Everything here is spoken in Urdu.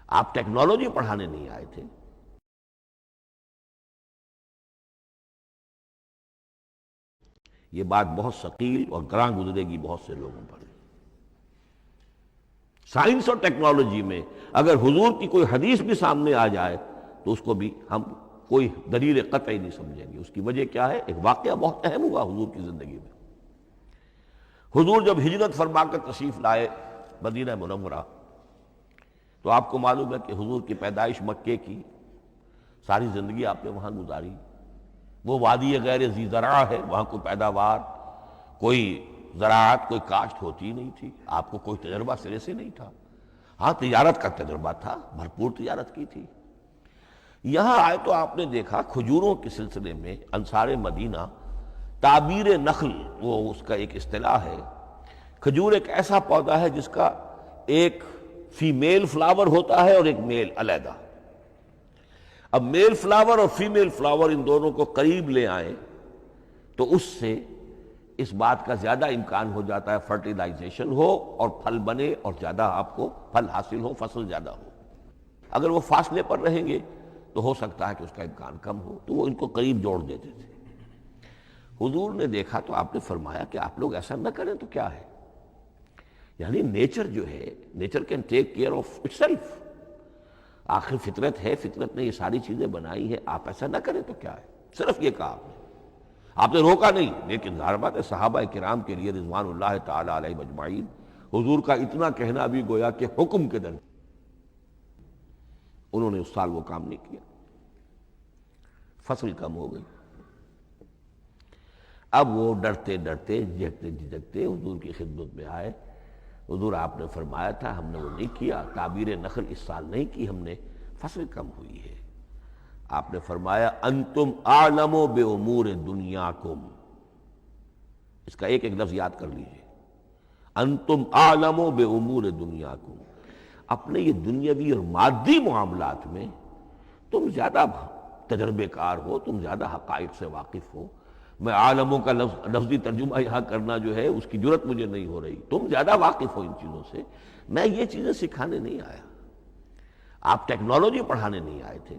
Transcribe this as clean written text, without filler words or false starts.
آپ ٹیکنالوجی پڑھانے نہیں آئے تھے۔ یہ بات بہت ثقیل اور گراں گزرے گی بہت سے لوگوں پر۔ سائنس اور ٹیکنالوجی میں اگر حضور کی کوئی حدیث بھی سامنے آ جائے تو اس کو بھی ہم کوئی دلیل قطعی نہیں سمجھیں گے۔ اس کی وجہ کیا ہے؟ ایک واقعہ بہت اہم ہوا حضور کی زندگی میں۔ حضور جب ہجرت فرما کر تشریف لائے مدینہ منورہ تو آپ کو معلوم ہے کہ حضور کی پیدائش مکے کی، ساری زندگی آپ نے وہاں گزاری۔ وہ وادی غیر ذی زرع ہے، وہاں کوئی پیداوار، کوئی زراعت، کوئی کاشت ہوتی نہیں تھی، آپ کو کوئی تجربہ سرے سے نہیں تھا۔ ہاں تجارت کا تجربہ تھا، بھرپور تجارت کی تھی۔ یہاں آئے تو آپ نے دیکھا کھجوروں کے سلسلے میں انصار مدینہ تعبیر نخل، وہ اس کا ایک اصطلاح ہے۔ کھجور ایک ایسا پودا ہے جس کا ایک فیمیل فلاور ہوتا ہے اور ایک میل علیحدہ۔ اب میل فلاور اور فیمیل فلاور ان دونوں کو قریب لے آئیں تو اس سے اس بات کا زیادہ امکان ہو جاتا ہے فرٹیلائزیشن ہو اور پھل بنے اور زیادہ آپ کو پھل حاصل ہو، فصل زیادہ ہو۔ اگر وہ فاصلے پر رہیں گے تو ہو سکتا ہے کہ اس کا امکان کم ہو، تو وہ ان کو قریب جوڑ دیتے تھے۔ حضور نے دیکھا تو آپ نے فرمایا کہ آپ لوگ ایسا نہ کریں تو کیا ہے، یعنی نیچر جو ہے، nature can take care of it self, آخر فطرت ہے، فطرت نے یہ ساری چیزیں بنائی ہے، آپ ایسا نہ کریں تو کیا ہے۔ صرف یہ کہا آپ نے روکا نہیں، لیکن ظاہر بات ہے صحابہ کرام کے لیے رضوان اللہ تعالی علیہ اجمعین حضور کا اتنا کہنا بھی گویا کہ حکم کے درمیان، انہوں نے اس سال وہ کام نہیں کیا، فصل کم ہو گئی۔ اب وہ ڈرتے ڈرتے جھجکتے جھجکتے حضور کی خدمت میں آئے۔ حضور آپ نے فرمایا تھا ہم نے وہ نہیں کیا، تعبیر نخل اس سال نہیں کی ہم نے، فصل کم ہوئی ہے۔ آپ نے فرمایا انتم اعلم بامور دنیاکم، اس کا ایک ایک لفظ یاد کر لیجئے، انتم اعلم بامور دنیاکم، اپنے یہ دنیاوی اور مادی معاملات میں تم زیادہ تجربے کار ہو، تم زیادہ حقائق سے واقف ہو۔ میں عالموں کا لفظی ترجمہ یہاں کرنا جو ہے اس کی جرت مجھے نہیں ہو رہی، تم زیادہ واقف ہو ان چیزوں سے، میں یہ چیزیں سکھانے نہیں آیا۔ آپ ٹیکنالوجی پڑھانے نہیں آئے تھے۔